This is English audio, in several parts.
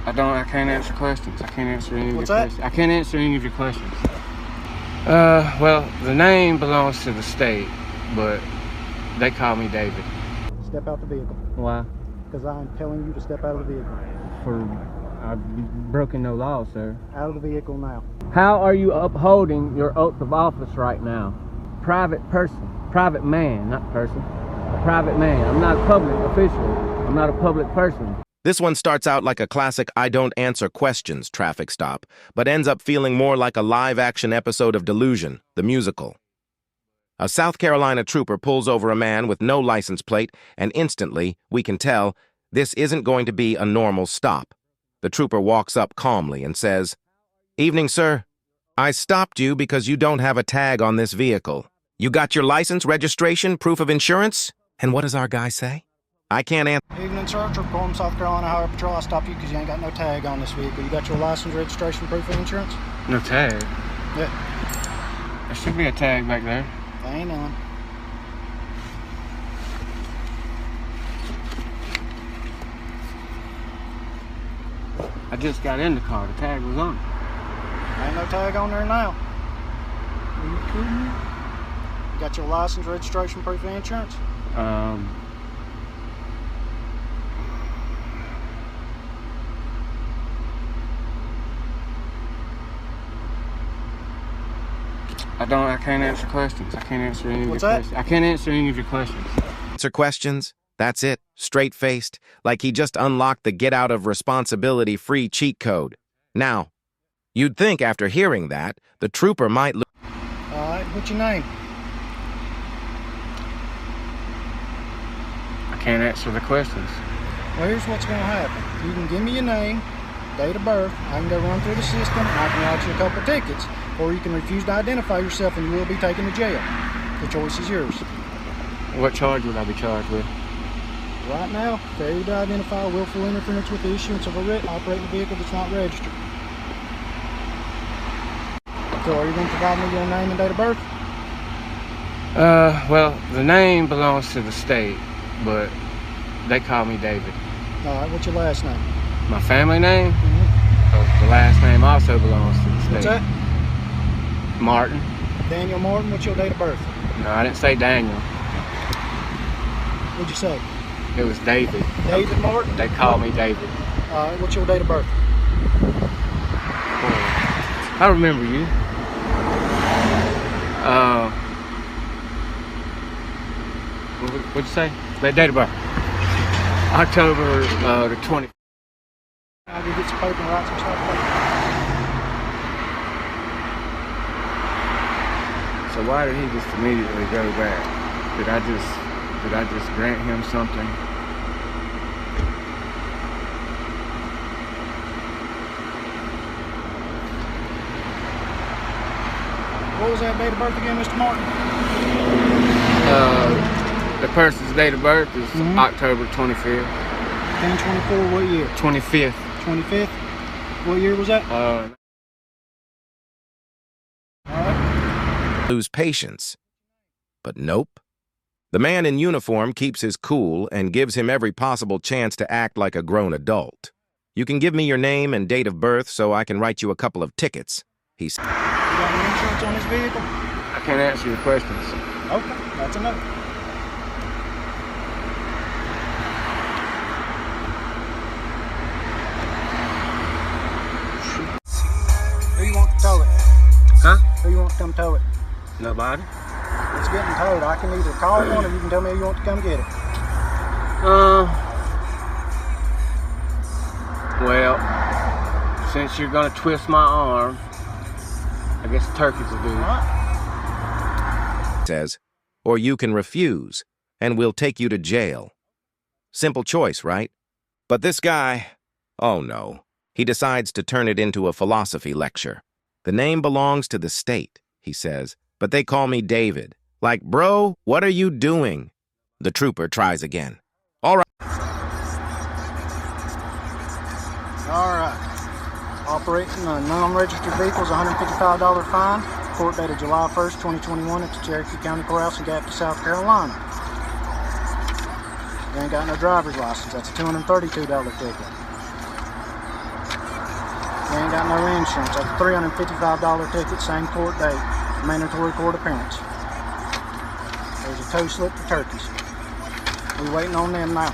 I can't answer questions. I can't answer any of your questions. I can't answer any of your questions. Well, the name belongs to the state, but they call me David. Step out the vehicle. Why? Because I'm telling you to step out of the vehicle. I've broken no law, sir. Out of the vehicle now. How are you upholding your oath of office right now? Private person. Private man, not person. A private man. I'm not a public official. I'm not a public person. This one starts out like a classic I don't answer questions traffic stop, but ends up feeling more like a live-action episode of Delusion, the musical. A South Carolina trooper pulls over a man with no license plate, and instantly, we can tell, this isn't going to be a normal stop. The trooper walks up calmly and says, "Evening, sir. I stopped you because you don't have a tag on this vehicle. You got your license, registration, proof of insurance?" And what does our guy say? "I can't answer." Evening, sir. Courtroom, South Carolina Highway Patrol. I stopped you because you ain't got no tag on this vehicle. You got your license, registration, proof of insurance? No tag? Yeah. There should be a tag back there. There ain't none. I just got in the car. The tag was on. Ain't no tag on there now. Are you kidding me? You got your license, registration, proof of insurance? I can't answer questions. I can't answer any of your questions. I can't answer any of your questions. Answer questions? That's it, straight-faced, like he just unlocked the get-out-of-responsibility-free cheat code. Now, you'd think after hearing that, the trooper might look. All right, what's your name? I can't answer the questions. Well, here's what's going to happen. You can give me your name, date of birth, I can go run through the system, and I can write you a couple of tickets, or you can refuse to identify yourself and you will be taken to jail. The choice is yours. What charge would I be charged with? Right now, failure to identify willful interference with the issuance of a writ operating a vehicle that's not registered. So are you going to provide me your name and date of birth? Well, the name belongs to the state, but they call me David. All right, what's your last name? My family name? The last name also belongs to the state. What's that? Martin. Daniel Martin, what's your date of birth? No, I didn't say Daniel. What'd you say? It was David. David Martin? They call me David. All right, what's your date of birth? I remember you. What'd you say? The date of birth. October the 20th. I'll go get some paper and write some stuff. So why did he just immediately go back? Did I just grant him something? What was that date of birth again, Mr. Martin? The person's date of birth is October 25th. 10/24, what year? 25th. 25th? What year was that? All right. Lose patience. But nope. The man in uniform keeps his cool and gives him every possible chance to act like a grown adult. "You can give me your name and date of birth so I can write you a couple of tickets," he said. You got any insurance on this vehicle? I can't answer your questions. Okay, that's enough. Who you want to tow it? Huh? Who you want to come tow it? Nobody? It's getting towed. I can either call one or you can tell me you want to come get it. Well, since you're gonna twist my arm, I guess turkeys will do. All right. Says, or you can refuse, and we'll take you to jail. Simple choice, right? But this guy, oh no, he decides to turn it into a philosophy lecture. "The name belongs to the state," he says, "but they call me David." Like, bro, what are you doing? The trooper tries again. All right. All right. Operating a non-registered vehicle is a $155 fine. Court dated July 1st, 2021 at the Cherokee County Courthouse in Gaffney, South Carolina. You ain't got no driver's license. That's a $232 ticket. got no insurance. That's a $355 ticket, same court date, mandatory court appearance. There's a tow slip for turkeys. We're waiting on them now.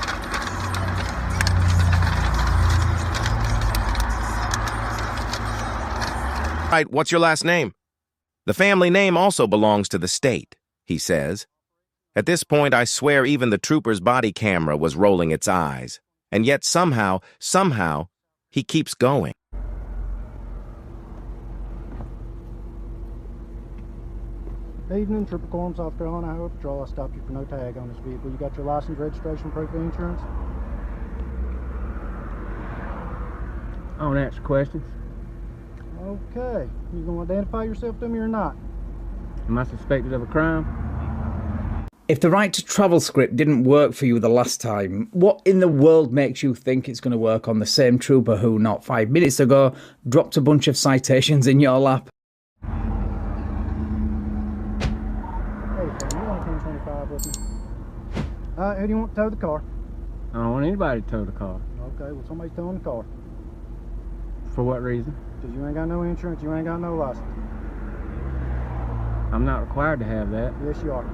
Right, what's your last name? The family name also belongs to the state, he says. At this point, I swear even the trooper's body camera was rolling its eyes. And yet somehow, he keeps going. Evening, Trooper Courtroom, South Carolina Highway Patrol. I stopped you for no tag on this vehicle. You got your license, registration, proof of insurance? I don't answer questions. Okay. You gonna identify yourself to me or not? Am I suspected of a crime? If the right to travel script didn't work for you the last time, what in the world makes you think it's going to work on the same trooper who, not 5 minutes ago, dropped a bunch of citations in your lap? Hey, fam, you want 1025 with me? Who do you want to tow the car? I don't want anybody to tow the car. Okay, well, somebody's towing the car. For what reason? Because you ain't got no insurance, you ain't got no license. I'm not required to have that. Yes, you are.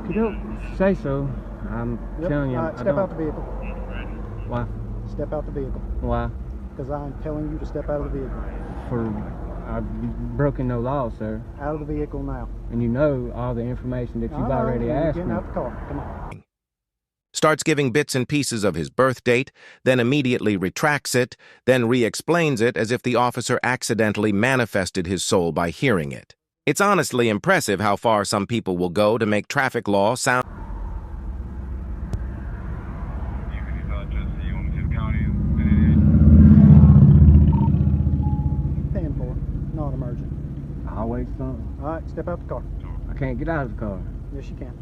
Okey-doke. If you say so. I'm telling you, Step out the vehicle. Why? Step out the vehicle. Why? Because I'm telling you to step out of the vehicle. I've broken no law, sir. Out of the vehicle now. And you know all the information that you've already asked me. Getting out the car. Come on. Starts giving bits and pieces of his birth date, then immediately retracts it, then re-explains it as if the officer accidentally manifested his soul by hearing it. It's honestly impressive how far some people will go to make traffic law sound. Non-emergent. Always something. All right, step out the car. I can't get out of the car. Yes, you can.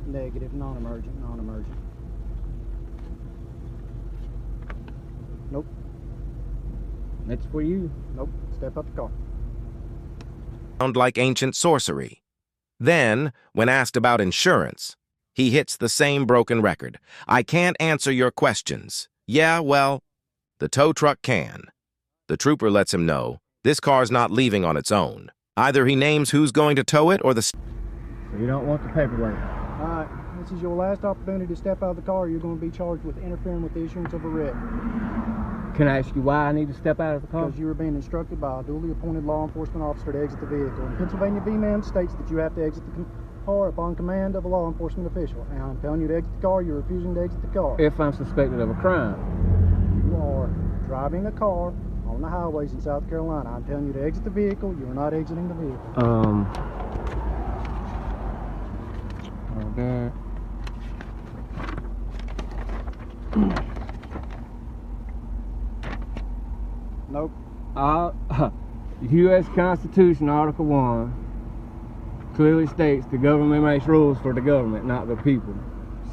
Negative, non-emergent, non-emergent. Nope. That's for you. Nope. Step out the car. Sound like ancient sorcery. Then, when asked about insurance, he hits the same broken record. I can't answer your questions. Yeah, well, the tow truck can. The trooper lets him know this car's not leaving on its own. Either he names who's going to tow it or the... So you don't want the paperwork? All right. This is your last opportunity to step out of the car. You're going to be charged with interfering with the issuance of a writ. Can I ask you why I need to step out of the car? Because you were being instructed by a duly appointed law enforcement officer to exit the vehicle. And Pennsylvania v. states that you have to exit the car upon command of a law enforcement official. And I'm telling you to exit the car, you're refusing to exit the car. If I'm suspected of a crime. You are driving a car on the highways in South Carolina. I'm telling you to exit the vehicle, you're not exiting the vehicle. Okay. Nope. U.S. Constitution, Article 1, clearly states the government makes rules for the government, not the people.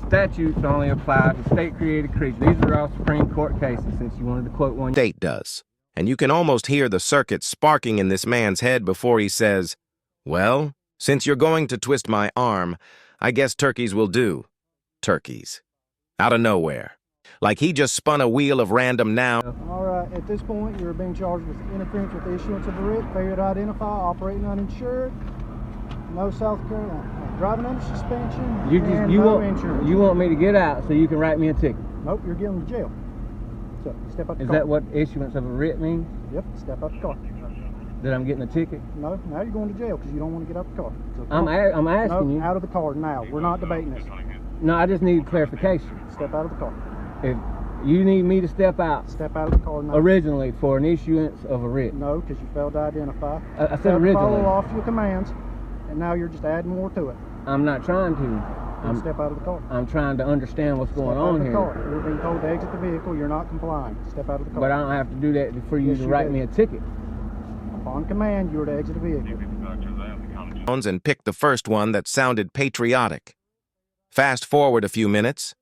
Statutes only apply to state-created creatures. These are all Supreme Court cases, since you wanted to quote one. State does. And you can almost hear the circuit sparking in this man's head before he says, well, since you're going to twist my arm, I guess turkeys will do. Turkeys. Out of nowhere. Like he just spun a wheel of random now. All right, at this point, you're being charged with interference with the issuance of a writ, failure to identify, operating uninsured, no South Carolina, driving under suspension, and no insurance. You want me to get out so you can write me a ticket? Nope, you're going to jail. So, step out the car. Is that what issuance of a writ means? Yep, step out the car. That I'm getting a ticket? No, now you're going to jail because you don't want to get out the car. So I'm asking you. Out of the car now. We're not debating this. No, I just need clarification. Step out of the car. If you need me to step out Step out of the car now. originally for an issuance of a writ. No, because you failed to identify. I said originally. Follow off your commands, and now you're just adding more to it. I'm not trying to. Step out of the car. I'm trying to understand what's going on here. You're being told to exit the vehicle. You're not complying. Step out of the car. But I don't have to do that for you to write me a ticket. Upon command, you're to exit the vehicle. And picked the first one that sounded patriotic. Fast forward a few minutes.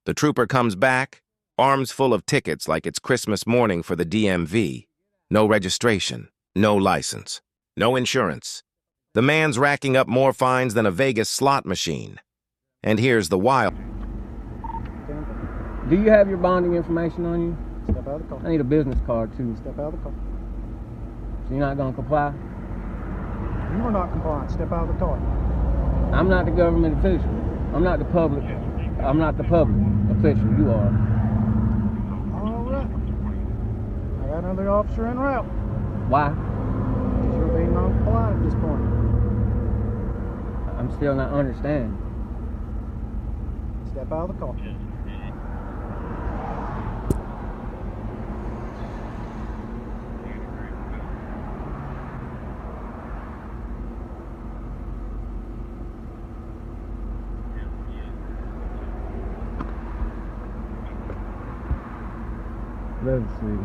The trooper comes back, arms full of tickets like it's Christmas morning for the DMV. No registration, no license, no insurance. The man's racking up more fines than a Vegas slot machine. And here's the wild. 10-4, Do you have your bonding information on you? Step out of the car. I need a business card too. Step out of the car. So you're not gonna comply? You are not compliant. Step out of the car. I'm not the government official. I'm not the public. I'm not the public official. You are. All right. I got another officer en route. Why? Because you're being non-compliant at this point. I'm still not understanding. Step out of the car. Let's see.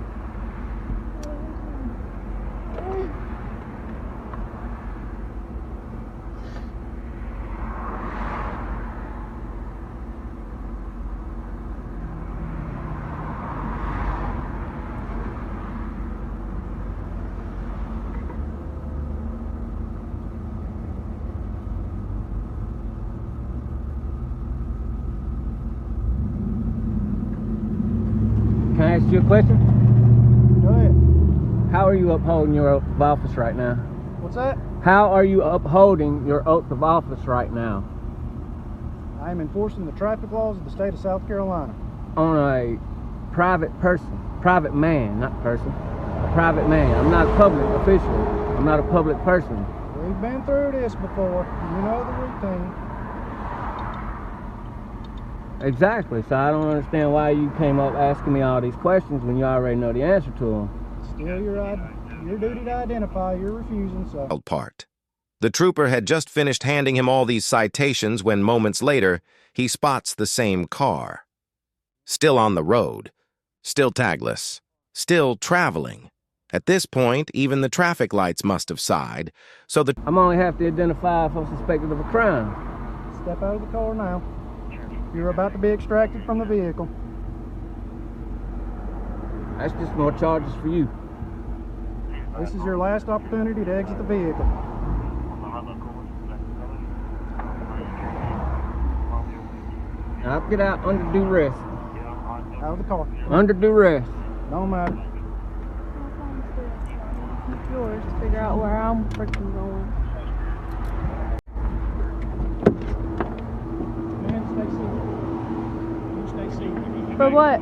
Can I ask you a question? Go ahead. How are you upholding your oath of office right now? What's that? How are you upholding your oath of office right now? I am enforcing the traffic laws of the state of South Carolina. On a private person, private man, not person, a private man. I'm not a public official. I'm not a public person. We've been through this before. You know the routine. Exactly. So I don't understand why you came up asking me all these questions when you already know the answer to them. Still your duty to identify. You're refusing, so. Part. The trooper had just finished handing him all these citations when moments later, he spots the same car. Still on the road, still tagless, still traveling. At this point, even the traffic lights must have sighed, so the I'm only have to identify if I'm suspected of a crime. Step out of the car now. You're about to be extracted from the vehicle. That's just more charges for you. This is your last opportunity to exit the vehicle. I'll get out under duress. Out of the car. Under duress. No matter. It's yours to figure out where I'm freaking going. For what?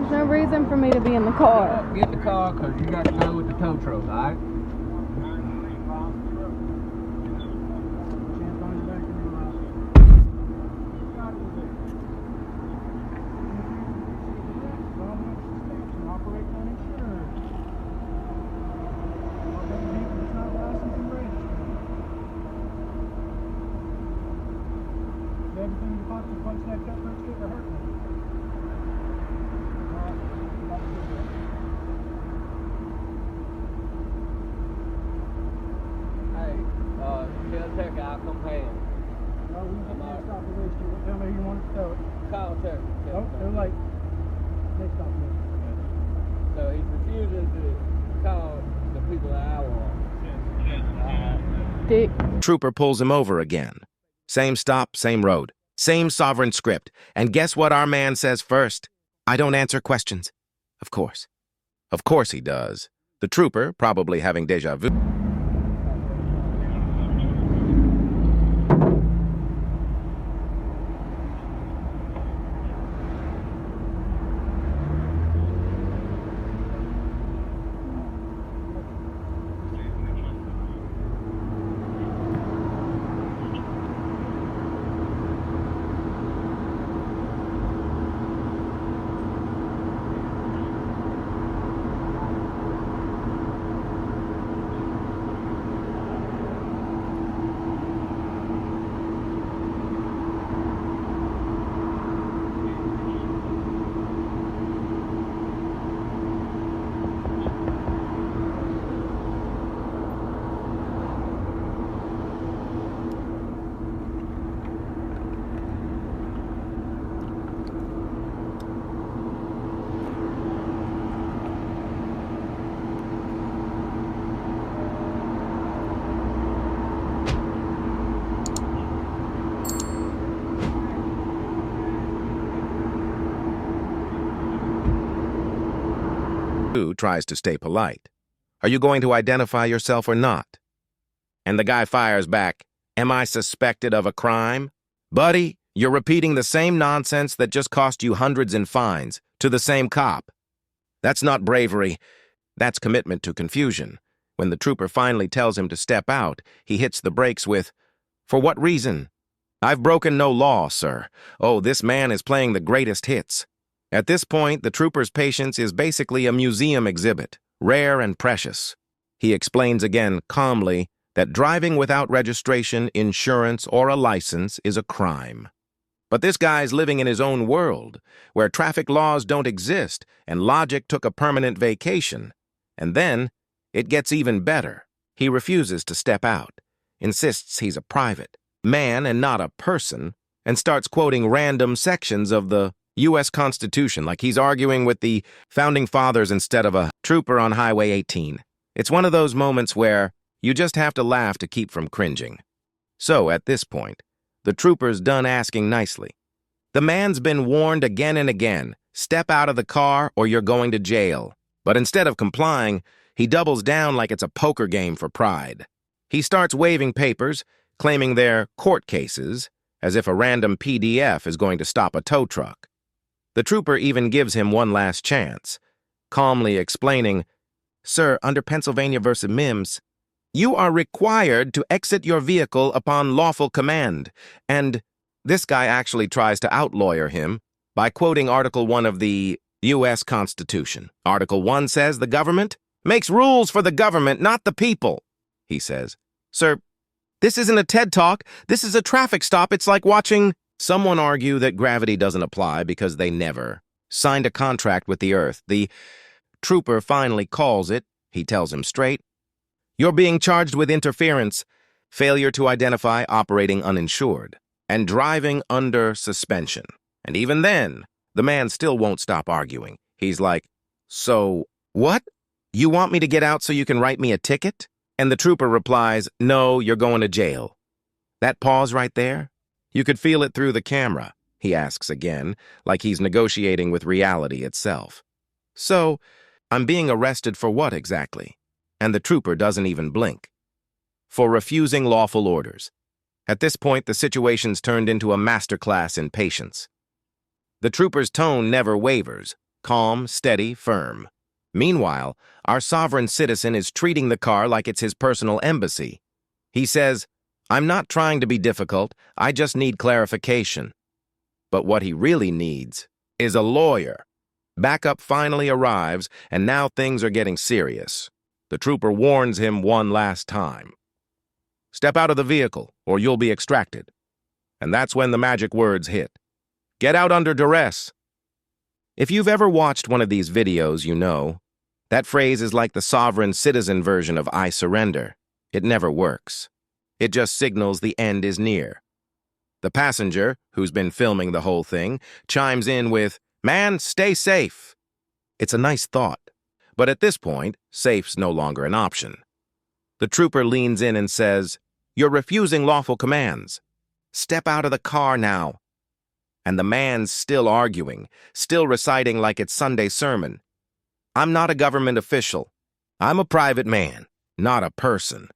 There's no reason for me to be in the car. Get the car because you got to go with the tow truck, alright? Everything in the pocket, punch that cut, let's get the hurt one. Hey, tell Turkey I'll come pay him. No, we can't stop the list. You tell me who you want to tow it. Call Turkey. Oh, too late. Next stop the list. So he's refusing to call the people that I want. Dick. trooper pulls him over again. Same stop, same road, same sovereign script. And guess what our man says first? I don't answer questions. Of course. Of course he does. The trooper, probably having deja vu. Who tries to stay polite. Are you going to identify yourself or not? And the guy fires back, am I suspected of a crime? Buddy, you're repeating the same nonsense that just cost you hundreds in fines to the same cop. That's not bravery. That's commitment to confusion. When the trooper finally tells him to step out, he hits the brakes with, for what reason? I've broken no law, sir. Oh, this man is playing the greatest hits. At this point, the trooper's patience is basically a museum exhibit, rare and precious. He explains again calmly that driving without registration, insurance, or a license is a crime. But this guy's living in his own world, where traffic laws don't exist and logic took a permanent vacation. And then, it gets even better. He refuses to step out, insists he's a private man and not a person, and starts quoting random sections of the U.S. Constitution like he's arguing with the Founding Fathers instead of a trooper on Highway 18. It's one of those moments where you just have to laugh to keep from cringing. So, at this point, the trooper's done asking nicely. The man's been warned again and again, step out of the car or you're going to jail. But instead of complying, he doubles down like it's a poker game for pride. He starts waving papers, claiming they're court cases, as if a random PDF is going to stop a tow truck. The trooper even gives him one last chance, calmly explaining, Sir, under Pennsylvania v. Mims, you are required to exit your vehicle upon lawful command, and this guy actually tries to outlawyer him by quoting Article 1 of the U.S. Constitution. Article 1 says the government makes rules for the government, not the people, he says. Sir, this isn't a TED Talk. This is a traffic stop. It's like watching someone argue that gravity doesn't apply because they never signed a contract with the earth. The trooper finally calls it. He tells him straight, you're being charged with interference, failure to identify operating uninsured, and driving under suspension. And even then, the man still won't stop arguing. He's like, so, what? You want me to get out so you can write me a ticket? And the trooper replies, no, you're going to jail. That pause right there? You could feel it through the camera, he asks again, like he's negotiating with reality itself. So, I'm being arrested for what exactly? And the trooper doesn't even blink. For refusing lawful orders. At this point, the situation's turned into a masterclass in patience. The trooper's tone never wavers, calm, steady, firm. Meanwhile, our sovereign citizen is treating the car like it's his personal embassy. He says, I'm not trying to be difficult, I just need clarification. But what he really needs is a lawyer. Backup finally arrives, and now things are getting serious. The trooper warns him one last time. Step out of the vehicle, or you'll be extracted. And that's when the magic words hit. Get out under duress. If you've ever watched one of these videos, you know, that phrase is like the sovereign citizen version of I surrender. It never works. It just signals the end is near. The passenger, who's been filming the whole thing, chimes in with, man, stay safe. It's a nice thought. But at this point, safe's no longer an option. The trooper leans in and says, you're refusing lawful commands. Step out of the car now. And the man's still arguing, still reciting like it's Sunday sermon. I'm not a government official. I'm a private man, not a person.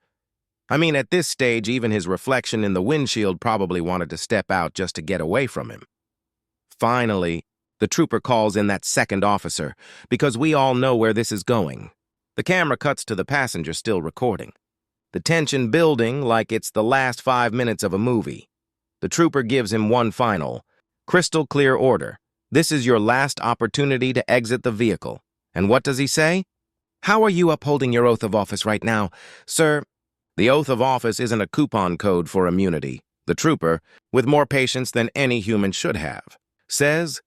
I mean, at this stage, even his reflection in the windshield probably wanted to step out just to get away from him. Finally, the trooper calls in that second officer, because we all know where this is going. The camera cuts to the passenger still recording. The tension building like it's the last 5 minutes of a movie. The trooper gives him one final, crystal clear order. This is your last opportunity to exit the vehicle. And what does he say? How are you upholding your oath of office right now, sir? The oath of office isn't a coupon code for immunity. The trooper, with more patience than any human should have, says,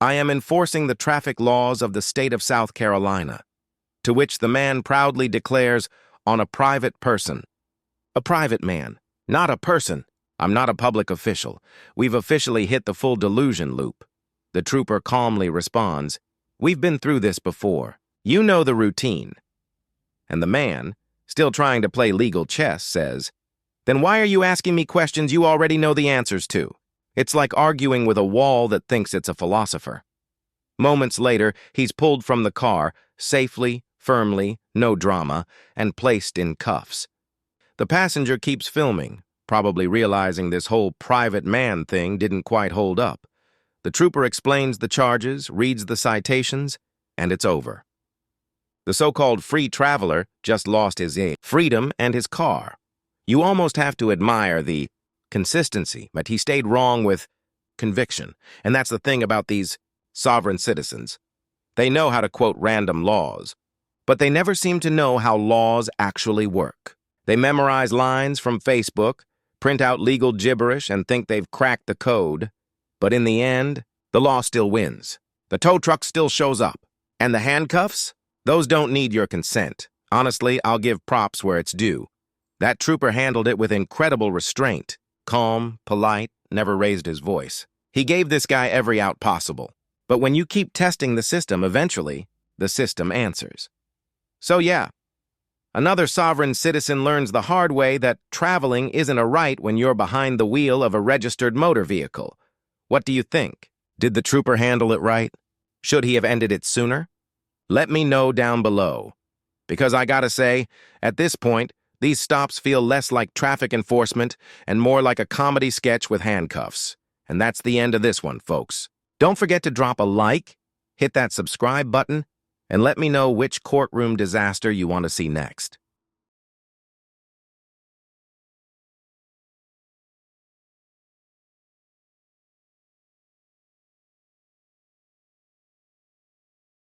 I am enforcing the traffic laws of the state of South Carolina, to which the man proudly declares, on a private person. A private man, not a person. I'm not a public official. We've officially hit the full delusion loop. The trooper calmly responds, we've been through this before. You know the routine. And the man, still trying to play legal chess, says, then why are you asking me questions you already know the answers to? It's like arguing with a wall that thinks it's a philosopher. Moments later, he's pulled from the car, safely, firmly, no drama, and placed in cuffs. The passenger keeps filming, probably realizing this whole private man thing didn't quite hold up. The trooper explains the charges, reads the citations, and it's over. The so-called free traveler just lost his freedom and his car. You almost have to admire the consistency, but he stayed wrong with conviction. And that's the thing about these sovereign citizens. They know how to quote random laws, but they never seem to know how laws actually work. They memorize lines from Facebook, print out legal gibberish, and think they've cracked the code. But in the end, the law still wins. The tow truck still shows up. And the handcuffs? Those don't need your consent. Honestly, I'll give props where it's due. That trooper handled it with incredible restraint. Calm, polite, never raised his voice. He gave this guy every out possible. But when you keep testing the system, eventually, the system answers. So yeah, another sovereign citizen learns the hard way that traveling isn't a right when you're behind the wheel of a registered motor vehicle. What do you think? Did the trooper handle it right? Should he have ended it sooner? Let me know down below. Because I gotta say, at this point, these stops feel less like traffic enforcement and more like a comedy sketch with handcuffs. And that's the end of this one, folks. Don't forget to drop a like, hit that subscribe button, and let me know which courtroom disaster you want to see next.